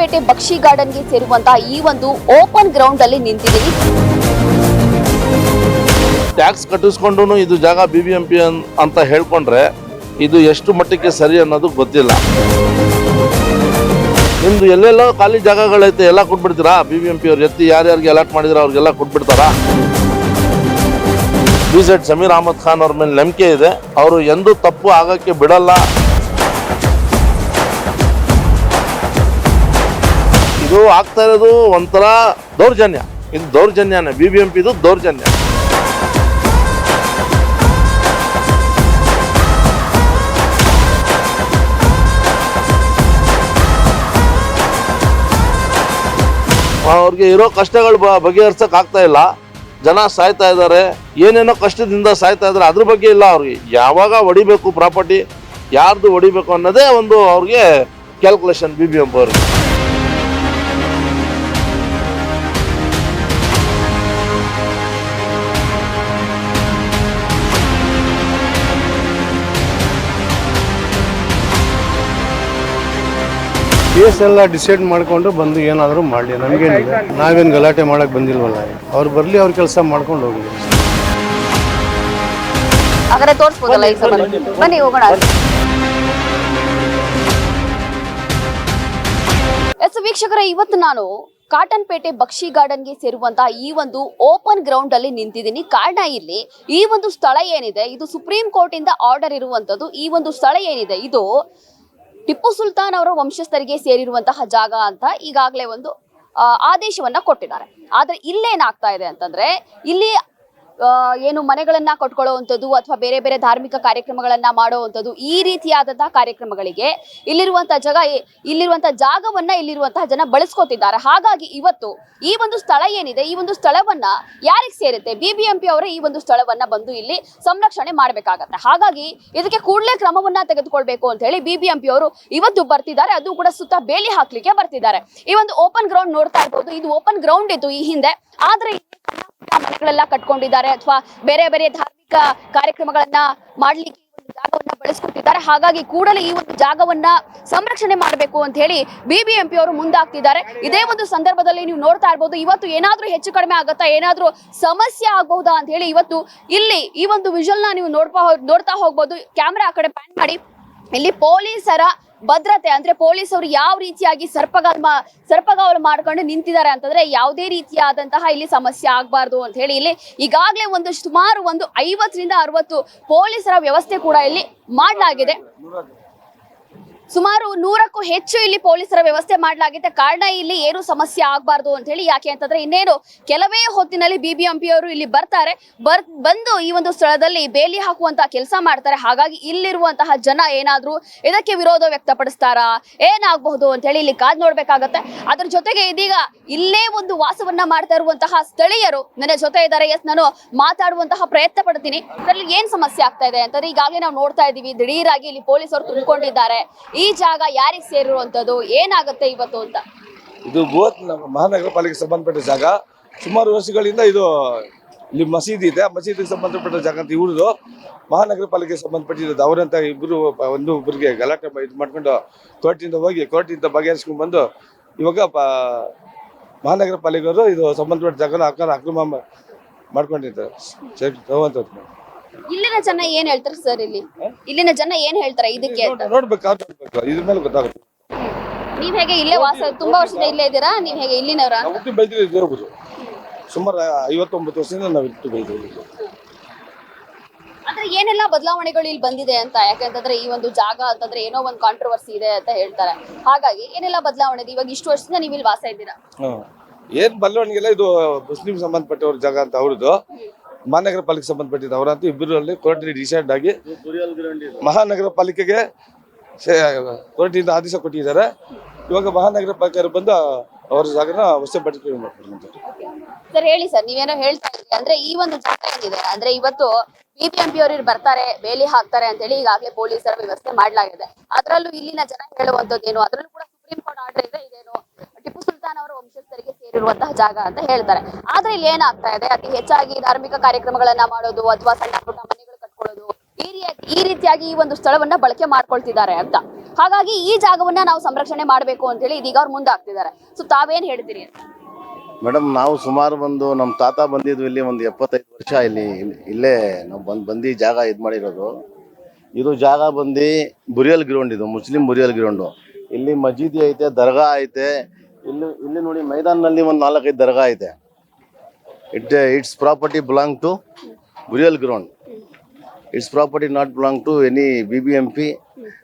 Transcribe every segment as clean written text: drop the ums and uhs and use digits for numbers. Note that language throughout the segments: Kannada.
ಕಾಟನ್ಪೇಟೆ ಬಕ್ಷಿ ಗಾರ್ಡನ್ಗೆ ಸೇರುವಂತಹ ಈ ಒಂದು ಓಪನ್ ಗ್ರೌಂಡ್ ಅಲ್ಲಿ ನಿಂತಿದ್ದೀವಿ. ಟ್ಯಾಕ್ಸ್ ಕಟ್ಟಿಸ್ಕೊಂಡು ಇದು ಜಾಗ BBMP ಅಂತ ಹೇಳ್ಕೊಂಡ್ರೆ ಇದು ಎಷ್ಟು ಮಟ್ಟಕ್ಕೆ ಸರಿ ಅನ್ನೋದು ಗೊತ್ತಿಲ್ಲ. ನಿಮ್ದು ಎಲ್ಲೆಲ್ಲೋ ಖಾಲಿ ಜಾಗಗಳೈತೆ, ಎಲ್ಲ ಕೊಟ್ಬಿಡ್ತೀರಾ? BBMP ಅವ್ರು ಎತ್ತಿ ಯಾರ್ಯಾರಿಗೆ ಅಲಾಟ್ ಮಾಡಿದ್ರೆ ಅವ್ರಿಗೆಲ್ಲ ಕೊಟ್ಬಿಡ್ತಾರಾ? BZ ಸಮೀರ್ ಅಹಮದ್ ಖಾನ್ ಅವ್ರ ಮೇಲೆ ನಂಬಿಕೆ ಇದೆ. ಅವರು ಎಂದೂ ತಪ್ಪು ಆಗಕ್ಕೆ ಬಿಡಲ್ಲ. ಇದು ಆಗ್ತಾ ಇರೋದು ಒಂಥರ ದೌರ್ಜನ್ಯ. ಇದು ದೌರ್ಜನ್ಯನೇ, BBMP ಇದು ದೌರ್ಜನ್ಯ. ಅವ್ರಿಗೆ ಇರೋ ಕಷ್ಟಗಳು ಬಗೆಹರಿಸಕ್ ಆಗ್ತಾ ಇಲ್ಲ. ಜನ ಸಾಯ್ತಾ ಇದ್ದಾರೆ, ಏನೇನೋ ಕಷ್ಟದಿಂದ ಸಾಯ್ತಾ ಇದ್ದಾರೆ, ಅದ್ರ ಬಗ್ಗೆ ಇಲ್ಲ ಅವ್ರಿಗೆ. ಯಾವಾಗ ಹೊಡಿಬೇಕು ಪ್ರಾಪರ್ಟಿ, ಯಾರ್ದು ಹೊಡಿಬೇಕು ಅನ್ನೋದೇ ಒಂದು ಅವ್ರಿಗೆ ಕ್ಯಾಲ್ಕುಲೇಷನ್ BBMP ಅವ್ರಿಗೆ. ಕೇಸ್ ಎಲ್ಲ ಡಿಸೈಡ್ ಮಾಡ್ಕೊಂಡು ಬಂದು ಏನಾದರೂ ಮಾಡಲಿ, ನಮಗೇನಿದೆ, ನಾವೇನು ಗಲಾಟೆ ಮಾಡಕ್ಕೆ ಬಂದಿಲ್ವಲ್ಲ. ಅವ್ರು ಬರಲಿ, ಅವ್ರ ಕೆಲಸ ಮಾಡ್ಕೊಂಡು ಹೋಗಲಿ. ಹಾಗಾದ್ರೆ ತೋರಿಸ್ಬೋದಲ್ಲ ಈ ಸಲ? ಬನ್ನಿ ಹೋಗೋಣ. ಎಸ್ ವೀಕ್ಷಕರೇ, ಇವತ್ತು ನಾನು ಕಾಟನ್ಪೇಟೆ ಬಕ್ಷಿ ಗಾರ್ಡನ್ಗೆ ಸೇರುವಂತಹ ಈ ಒಂದು ಓಪನ್ ಗ್ರೌಂಡ್ ಅಲ್ಲಿ ನಿಂತಿದ್ದೀನಿ. ಕಾರಣ ಇಲ್ಲಿ ಈ ಒಂದು ಸ್ಥಳ ಏನಿದೆ, ಇದು ಸುಪ್ರೀಂ ಕೋರ್ಟ್ ಇಂದ ಆರ್ಡರ್ ಇರುವಂತದ್ದು. ಈ ಒಂದು ಸ್ಥಳ ಏನಿದೆ, ಇದು ಟಿಪ್ಪು ಸುಲ್ತಾನ್ ಅವರ ವಂಶಸ್ಥರಿಗೆ ಸೇರಿರುವಂತಹ ಜಾಗ ಅಂತ ಈಗಾಗಲೇ ಒಂದು ಆದೇಶವನ್ನ ಕೊಟ್ಟಿದ್ದಾರೆ. ಆದ್ರೆ ಇಲ್ಲೇನಾಗ್ತಾ ಇದೆ ಅಂತಂದ್ರೆ, ಇಲ್ಲಿ ಏನು ಮನೆಗಳನ್ನ ಕಟ್ಕೊಳ್ಳುವಂಥದ್ದು ಅಥವಾ ಬೇರೆ ಬೇರೆ ಧಾರ್ಮಿಕ ಕಾರ್ಯಕ್ರಮಗಳನ್ನ ಮಾಡುವಂಥದ್ದು, ಈ ರೀತಿಯಾದಂತಹ ಕಾರ್ಯಕ್ರಮಗಳಿಗೆ ಇಲ್ಲಿರುವಂತಹ ಜಾಗವನ್ನ ಇಲ್ಲಿರುವಂತಹ ಜನ ಬಳಸ್ಕೊತಿದ್ದಾರೆ. ಹಾಗಾಗಿ ಇವತ್ತು ಈ ಒಂದು ಸ್ಥಳ ಏನಿದೆ, ಈ ಒಂದು ಸ್ಥಳವನ್ನ ಯಾರಿಗೆ ಸೇರುತ್ತೆ, BBMP ಅವರೇ ಈ ಒಂದು ಸ್ಥಳವನ್ನ ಬಂದು ಇಲ್ಲಿ ಸಂರಕ್ಷಣೆ ಮಾಡ್ಬೇಕಾಗತ್ತೆ. ಹಾಗಾಗಿ ಇದಕ್ಕೆ ಕೂಡಲೇ ಕ್ರಮವನ್ನ ತೆಗೆದುಕೊಳ್ಬೇಕು ಅಂತ ಹೇಳಿ BBMP ಅವರು ಇವತ್ತು ಬರ್ತಿದ್ದಾರೆ. ಅದು ಕೂಡ ಸುತ್ತ ಬೇಲಿ ಹಾಕ್ಲಿಕ್ಕೆ ಬರ್ತಿದ್ದಾರೆ. ಈ ಒಂದು ಓಪನ್ ಗ್ರೌಂಡ್ ನೋಡ್ತಾ ಇರ್ಬೋದು, ಇದು ಓಪನ್ ಗ್ರೌಂಡ್ ಇತ್ತು ಈ ಹಿಂದೆ. ಆದ್ರೆ ಮನೆಗಳೆಲ್ಲ ಕಟ್ಕೊಂಡಿದ್ದಾರೆ ಅಥವಾ ಬೇರೆ ಬೇರೆ ಧಾರ್ಮಿಕ ಕಾರ್ಯಕ್ರಮಗಳನ್ನ ಮಾಡ್ಲಿಕ್ಕೆ ಜಾಗವನ್ನ ಬಳಸ್ಕೊಟ್ಟಿದ್ದಾರೆ. ಹಾಗಾಗಿ ಕೂಡಲೇ ಈ ಒಂದು ಜಾಗವನ್ನ ಸಂರಕ್ಷಣೆ ಮಾಡಬೇಕು ಅಂತ ಹೇಳಿ BBMP ಅವರು ಮುಂದಾಗ್ತಿದ್ದಾರೆ. ಇದೇ ಒಂದು ಸಂದರ್ಭದಲ್ಲಿ ನೀವು ನೋಡ್ತಾ ಇರ್ಬೋದು, ಇವತ್ತು ಏನಾದ್ರೂ ಹೆಚ್ಚು ಕಡಿಮೆ ಆಗತ್ತಾ, ಏನಾದ್ರೂ ಸಮಸ್ಯೆ ಆಗಬಹುದಾ ಅಂತ ಹೇಳಿ ಇವತ್ತು ಇಲ್ಲಿ ಈ ಒಂದು ವಿಜುವಲ್ ನ ನೀವು ನೋಡ್ತಾ ಹೋಗ್ಬೋದು. ಕ್ಯಾಮ್ರಾ ಆ ಕಡೆ ಪ್ಯಾನ್ ಮಾಡಿ. ಇಲ್ಲಿ ಪೊಲೀಸರ ಭದ್ರತೆ ಅಂದ್ರೆ ಪೊಲೀಸರು ಯಾವ ರೀತಿಯಾಗಿ ಸರ್ಪಗಾವಲು ಮಾಡ್ಕೊಂಡು ನಿಂತಿದ್ದಾರೆ ಅಂತಂದ್ರೆ, ಯಾವುದೇ ರೀತಿಯಾದಂತಹ ಇಲ್ಲಿ ಸಮಸ್ಯೆ ಆಗಬಾರ್ದು ಅಂತ ಹೇಳಿ ಇಲ್ಲಿ ಈಗಾಗಲೇ ಸುಮಾರು 50 ರಿಂದ 60 ಪೊಲೀಸರ ವ್ಯವಸ್ಥೆ ಕೂಡ ಇಲ್ಲಿ ಮಾಡಲಾಗಿದೆ. ಸುಮಾರು 100ಕ್ಕೂ ಹೆಚ್ಚು ಇಲ್ಲಿ ಪೊಲೀಸರ ವ್ಯವಸ್ಥೆ ಮಾಡಲಾಗಿದೆ. ಕಾರಣ ಇಲ್ಲಿ ಏನು ಸಮಸ್ಯೆ ಆಗಬಾರ್ದು ಅಂತ ಹೇಳಿ. ಯಾಕೆ ಅಂತಂದ್ರೆ ಇನ್ನೇನು ಕೆಲವೇ ಹೊತ್ತಿನಲ್ಲಿ BBMP ಅವರು ಇಲ್ಲಿ ಬರ್ತಾರೆ. ಬಂದು ಈ ಒಂದು ಸ್ಥಳದಲ್ಲಿ ಬೇಲಿ ಹಾಕುವಂತ ಕೆಲಸ ಮಾಡ್ತಾರೆ. ಹಾಗಾಗಿ ಇಲ್ಲಿರುವಂತಹ ಜನ ಏನಾದ್ರೂ ಇದಕ್ಕೆ ವಿರೋಧ ವ್ಯಕ್ತಪಡಿಸ್ತಾರಾ, ಏನಾಗಬಹುದು ಅಂತ ಹೇಳಿ ಇಲ್ಲಿ ಕಾದ್ ನೋಡ್ಬೇಕಾಗತ್ತೆ. ಅದ್ರ ಜೊತೆಗೆ ಇದೀಗ ಇಲ್ಲೇ ಒಂದು ವಾಸವನ್ನ ಮಾಡ್ತಾ ಇರುವಂತಹ ಸ್ಥಳೀಯರು ನನ್ನ ಜೊತೆ ಇದ್ದಾರೆ. ಎಸ್, ನಾನು ಮಾತಾಡುವಂತಹ ಪ್ರಯತ್ನ ಪಡ್ತೀನಿ. ಇದರಲ್ಲಿ ಏನ್ ಸಮಸ್ಯೆ ಆಗ್ತಾ ಇದೆ ಅಂತಂದ್ರೆ, ಈಗಾಗಲೇ ನಾವು ನೋಡ್ತಾ ಇದೀವಿ, ದಿಢೀರಾಗಿ ಇಲ್ಲಿ ಪೊಲೀಸರು ತುಂಬಿಕೊಂಡಿದ್ದಾರೆ. ಈ ಜಾಗ ಯಾರಿಗೆ ಸೇರಿರುವಂತದ್ದು, ಏನಾಗುತ್ತೆ ಇವತ್ತು ಅಂತ? ಇದು ಮಹಾನಗರ ಪಾಲಿಕೆ ಸಂಬಂಧಪಟ್ಟ ಜಾಗ. ಸುಮಾರು ವರ್ಷಗಳಿಂದ ಇದು ಇಲ್ಲಿ ಮಸೀದಿ ಇದೆ, ಮಸೀದಿಗೆ ಸಂಬಂಧಪಟ್ಟ ಜಾಗ ಅಂತ ಇವ್ರದ್ದು. ಮಹಾನಗರ ಪಾಲಿಕೆ ಸಂಬಂಧಪಟ್ಟಿರೋದು ಅವರಂತ ಒಬ್ಬರಿಗೆ ಗಲಾಟೆ ಇದು ಮಾಡ್ಕೊಂಡು ಕೋರ್ಟಿಂದ ಬಗೆಹರಿಸ್ಕೊಂಡು ಬಂದು ಇವಾಗ ಮಹಾನಗರ ಪಾಲಿಕೆಯವರು ಇದು ಸಂಬಂಧಪಟ್ಟ ಜಾಗನ ಅಕ್ರಮ ಮಾಡ್ಕೊಂಡಿದ್ದಾರೆ. ಇಲ್ಲಿನ ಜನ ಏನ್ ಹೇಳ್ತಾರೆ ಸರ್? ಇಲ್ಲಿನ ಜನ ಏನ್ ಹೇಳ್ತಾರೆ ಇದಕ್ಕೆ ಅಂತ ನೋಡ್ಬೇಕು, ಇದ್ರ ಮೇಲೆ ಗೊತ್ತಾಗುತ್ತೆ. ನೀವ್ ಹೇಗೆ ಇಲ್ಲೇ ತುಂಬಾ ವರ್ಷದಿಂದ ಇಲ್ಲೇ ಇದ್ದೀರಾ? ನೀವ್ ಹೇಗೆ ಇಲ್ಲಿನವರ? ಬೆಳೆದಿರೋದು ಸುಮಾರು 59 ವರ್ಷದಿಂದ ನಾವು ಇಟ್ಟು ಬೆಳೆದಿರೋದು. ಅಂದ್ರೆ ಏನೆಲ್ಲ ಬದಲಾವಣೆಗಳು ಇಲ್ಲಿ ಬಂದಿದೆ ಅಂತ? ಯಾಕಂತಂದ್ರೆ ಈ ಒಂದು ಜಾಗ ಅಂತಂದ್ರೆ ಏನೋ ಒಂದು ಕಾಂಟ್ರವರ್ಸಿ ಇದೆ ಅಂತ ಹೇಳ್ತಾರೆ. ಹಾಗಾಗಿ ಏನೆಲ್ಲ ಬದಲಾವಣೆ ಇದೆ? ಇವಾಗ ಇಷ್ಟು ವರ್ಷದಿಂದ ನೀವು ಇಲ್ಲಿ ವಾಸ ಇದ್ದೀರಾ. ಏನ್ ಬದಲಾವಣೆಗೆಲ್ಲ ಇದು ಮುಸ್ಲಿಂ ಸಂಬಂಧಪಟ್ಟವ್ರ ಜಾಗ ಅಂತ ಅವ್ರದ್ದು. ಮಹಾನಗರ ಪಾಲಿಕೆ ಸಂಬಂಧಪಟ್ಟಿದ್ದು ಅವರಂತೂ ಇಬ್ಬರಲ್ಲಿ ಕೋರ್ಟ್ ಡಿಸೈಡ್ ಆಗಿ ಮಹಾನಗರ ಪಾಲಿಕೆಗೆ ಕೋರ್ಟಿಂದ ಆದೇಶ ಕೊಟ್ಟಿದ್ದಾರೆ. ಇವಾಗ ಮಹಾನಗರ ಪಾಲಿಕೆ ಬಂದು ಅವ್ರ ಜಾಗನ ವಶಪಡಿಸಿಕೊಂಡು ಮಾಡ್ತಾರೆ. ಸರ್ ಹೇಳಿ ಸರ್, ನೀವೇನೋ ಹೇಳ್ತಾ ಇದ್ರಿ. ಅಂದ್ರೆ ಈ ಒಂದು ಜಾಗ ಏನಿದೆ ಅಂದ್ರೆ ಇವತ್ತು BBMP ಅವರು ಬರ್ತಾರೆ, ಬೇಲಿ ಹಾಕ್ತಾರೆ ಅಂತ ಹೇಳಿ ಈಗಾಗಲೇ ಪೊಲೀಸರ ವ್ಯವಸ್ಥೆ ಮಾಡಲಾಗಿದೆ. ಅದರಲ್ಲೂ ಇಲ್ಲಿನ ಜನ ಹೇಳುವಂತದ್ದು ಏನು, ಅದರಲ್ಲೂ ಕೂಡ ಸುಪ್ರೀಂ ಕೋರ್ಟ್ ಆರ್ಡರ್ ಇದೆ, ಇದೇನು ಟಿಪ್ಪು ಸುಲ್ತಾನ್ ಅವರ ವಂಶಸ್ಥರಿಗೆ ಸೇರಿರುವಂತಹ ಜಾಗ ಅಂತ ಹೇಳ್ತಾರೆ. ಆದ್ರೆ ಇಲ್ಲಿ ಏನಾಗ್ತಾ ಇದೆ, ಅತಿ ಹೆಚ್ಚಾಗಿ ಧಾರ್ಮಿಕ ಕಾರ್ಯಕ್ರಮಗಳನ್ನ ಮಾಡೋದು ಅಥವಾ ಸಣ್ಣ ಪುಟ್ಟ ಮನೆಗಳು ಕಟ್ಕೊಳ್ಳೋದು, ಈ ಈ ರೀತಿಯಾಗಿ ಈ ಒಂದು ಸ್ಥಳವನ್ನ ಬಳಕೆ ಮಾಡ್ಕೊಳ್ತಿದ್ದಾರೆ ಅಂತ. ಹಾಗಾಗಿ ಈ ಜಾಗವನ್ನ ನಾವು ಸಂರಕ್ಷಣೆ ಮಾಡಬೇಕು ಅಂತ ಹೇಳಿ ಇದೀಗ ಅವ್ರು ಮುಂದಾಗ್ತಿದ್ದಾರೆ. ಸೊ ತಾವೇನ್ ಹೇಳ್ತೀರಿ? ಮೇಡಮ್, ನಾವು ಸುಮಾರು ನಮ್ಮ ತಾತ ಬಂದಿದ್ವಿ ಇಲ್ಲಿ ಒಂದು 75 ವರ್ಷ ಇಲ್ಲೇ ನಾವು ಬಂದು ಜಾಗ ಇದು ಮಾಡಿರೋದು. ಇದು ಜಾಗ ಬಂದು ಬುರಿಯಲ್ ಗ್ರೌಂಡ್, ಇದು ಮುಸ್ಲಿಂ ಬುರಿಯಲ್ ಗ್ರೌಂಡು. ಇಲ್ಲಿ ಮಸೀದಿ ಐತೆ, ದರ್ಗಾ ಐತೆ. ಇಲ್ಲಿ ನೋಡಿ ಮೈದಾನಲ್ಲಿ ಒಂದು 4-5 ದರ್ಗಾ ಐತೆ. It's property belong to burial ground. It's property not belong to any BBMP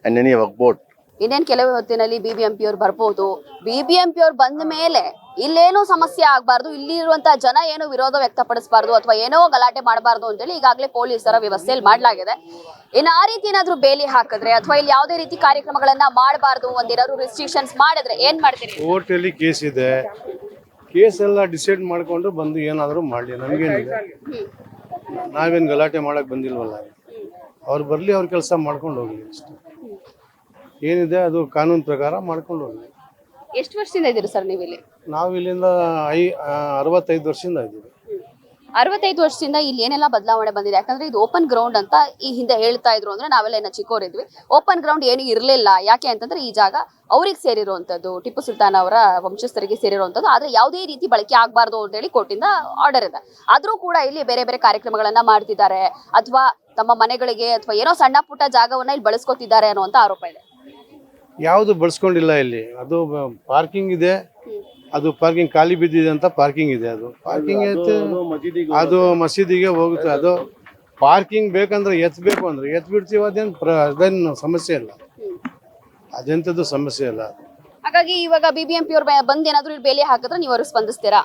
and any Waqf board. ಇನ್ನೇನ್ ಕೆಲವೇ ಹೊತ್ತಿನಲ್ಲಿ BBMP ಅವ್ರು ಬರ್ಬೋದು. BBMP ಅವ್ರು ಬಂದ ಮೇಲೆ ಇಲ್ಲೇನೂ ಸಮಸ್ಯೆ ಆಗ್ಬಾರ್ದು, ಇಲ್ಲಿರುವಂತಹ ಜನ ಏನು ವಿರೋಧ ವ್ಯಕ್ತಪಡಿಸಬಾರ್ದು ಅಥವಾ ಏನೋ ಗಲಾಟೆ ಮಾಡಬಾರ್ದು ಅಂತೇಳಿ ಈಗಾಗಲೇ ಪೊಲೀಸರ ವ್ಯವಸ್ಥೆಯಲ್ಲಿ ಮಾಡಲಾಗಿದೆ. ಇನ್ನು ಆ ರೀತಿ ಏನಾದ್ರು ಬೇಲಿ ಹಾಕಿದ್ರೆ ಅಥವಾ ಇಲ್ಲಿ ಯಾವುದೇ ರೀತಿ ಕಾರ್ಯಕ್ರಮಗಳನ್ನ ಮಾಡಬಾರ್ದು, ಒಂದೇನಾದ್ರು ರಿಸ್ಟ್ರಿಕ್ಷನ್ಸ್ ಮಾಡಿದ್ರೆ ಏನ್ ಮಾಡ್ತೀರಿ? ಕೋರ್ಟಲ್ಲಿ ಕೇಸ್ ಇದೆ, ಕೇಸ್ ಎಲ್ಲ ಡಿಸೈಡ್ ಮಾಡ್ಕೊಂಡು ಬಂದು ಏನಾದರೂ ಮಾಡಲಿ, ನಮಗೇನಿದೆ. ನಾವೇನು ಗಲಾಟೆ ಮಾಡಕ್ ಬಂದಿಲ್ವಲ್ಲ. ಅವ್ರು ಬರಲಿ, ಅವ್ರ ಕೆಲಸ ಮಾಡ್ಕೊಂಡು ಹೋಗ್ಲಿ ಅಷ್ಟೇ. ಏನಿದೆ ಅದು ಕಾನೂನು ಪ್ರಕಾರ ಮಾಡ್ಕೊಂಡು ಹೋಗ್ಲಿ. ಎಷ್ಟು ವರ್ಷದಿಂದ ಇದ್ದೀರಿ ಸರ್ ನೀವು ಇಲ್ಲಿ? ನಾವು ಇಲ್ಲಿಂದ 65 ವರ್ಷದಿಂದ ಇದ್ದೀವಿ. 65 ವರ್ಷದಿಂದ ಇಲ್ಲಿ ಏನೆಲ್ಲ ಬದಲಾವಣೆ ಬಂದಿದೆ? ಯಾಕಂದ್ರೆ ಇದು ಓಪನ್ ಗ್ರೌಂಡ್ ಅಂತ ಈ ಹಿಂದೆ ಹೇಳ್ತಾ ಇದ್ರು. ಅಂದ್ರೆ ನಾವೆಲ್ಲ ಏನ ಚಿಕ್ಕವರಿದ್ವಿ, ಓಪನ್ ಗ್ರೌಂಡ್ ಏನು ಇರಲಿಲ್ಲ. ಯಾಕೆ ಅಂತಂದ್ರೆ ಈ ಜಾಗ ಅವ್ರಿಗೆ ಸೇರಿರುವಂತದ್ದು, ಟಿಪ್ಪು ಸುಲ್ತಾನ್ ಅವರ ವಂಶಸ್ಥರಿಗೆ ಸೇರಿರುವಂತದ್ದು. ಆದ್ರೆ ಯಾವುದೇ ರೀತಿ ಬಳಕೆ ಆಗ್ಬಾರ್ದು ಅಂತ ಹೇಳಿ ಕೋರ್ಟಿಂದ ಆರ್ಡರ್ ಇದೆ. ಆದ್ರೂ ಕೂಡ ಇಲ್ಲಿ ಬೇರೆ ಬೇರೆ ಕಾರ್ಯಕ್ರಮಗಳನ್ನ ಮಾಡ್ತಿದ್ದಾರೆ ಅಥವಾ ತಮ್ಮ ಮನೆಗಳಿಗೆ ಅಥವಾ ಏನೋ ಸಣ್ಣ ಪುಟ್ಟ ಜಾಗವನ್ನ ಇಲ್ಲಿ ಬಳಸ್ಕೊತಿದ್ದಾರೆ ಅನ್ನುವಂತ ಆರೋಪ ಇದೆ. ಯಾವುದು ಬಳಸ್ಕೊಂಡಿಲ್ಲ ಇಲ್ಲಿ. ಅದು ಪಾರ್ಕಿಂಗ್ ಇದೆ, ಅದು ಪಾರ್ಕಿಂಗ್ ಖಾಲಿ ಬಿದ್ದಿದೆ ಅಂತ ಪಾರ್ಕಿಂಗ್ ಇದೆ. ಅದು ಪಾರ್ಕಿಂಗ್ ಐತೆ, ಅದು ಮಸೀದಿಗೆ ಹೋಗುತ್ತೆ. ಅದು ಪಾರ್ಕಿಂಗ್ ಬೇಕಂದ್ರೆ ಎತ್ತಬೇಕು ಅಂದ್ರೆ ಎತ್ ಬಿಡ್ತೀವಿ. ಅದೇನು ಸಮಸ್ಯೆ ಇಲ್ಲ, ಅದೆಂಥದ್ದು ಸಮಸ್ಯೆ ಇಲ್ಲ. ಹಾಗಾಗಿ ಇವಾಗ BBMP ಅವ್ರು ಬಂದ್ ಏನಾದ್ರು ಇಲ್ಲಿ ಬೇಲಿ ಹಾಕಿದ್ರೆ ನೀವು ಅವ್ರಿಗೆ ಸ್ಪಂದಿಸ್ತೀರಾ?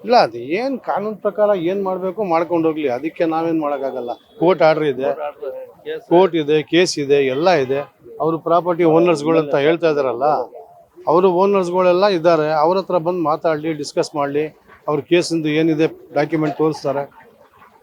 ಇಲ್ಲ, ಅದು ಏನು ಕಾನೂನು ಪ್ರಕಾರ ಏನು ಮಾಡಬೇಕು ಮಾಡ್ಕೊಂಡು ಹೋಗ್ಲಿ. ಅದಕ್ಕೆ ನಾವೇನು ಮಾಡೋಕ್ಕಾಗಲ್ಲ. ಕೋರ್ಟ್ ಆರ್ಡರ್ ಇದೆ, ಕೋರ್ಟ್ ಇದೆ, ಕೇಸ್ ಇದೆ, ಎಲ್ಲ ಇದೆ. ಅವರು ಪ್ರಾಪರ್ಟಿ ಓನರ್ಸ್ಗಳು ಅಂತ ಹೇಳ್ತಾ ಇದಾರಲ್ಲ, ಅವರು ಓನರ್ಸ್ಗಳೆಲ್ಲ ಇದ್ದಾರೆ. ಅವ್ರ ಹತ್ರ ಬಂದು ಮಾತಾಡಲಿ, ಡಿಸ್ಕಸ್ ಮಾಡಲಿ. ಅವ್ರ ಕೇಸಿಂದು ಏನಿದೆ ಡಾಕ್ಯುಮೆಂಟ್ ತೋರಿಸ್ತಾರೆ,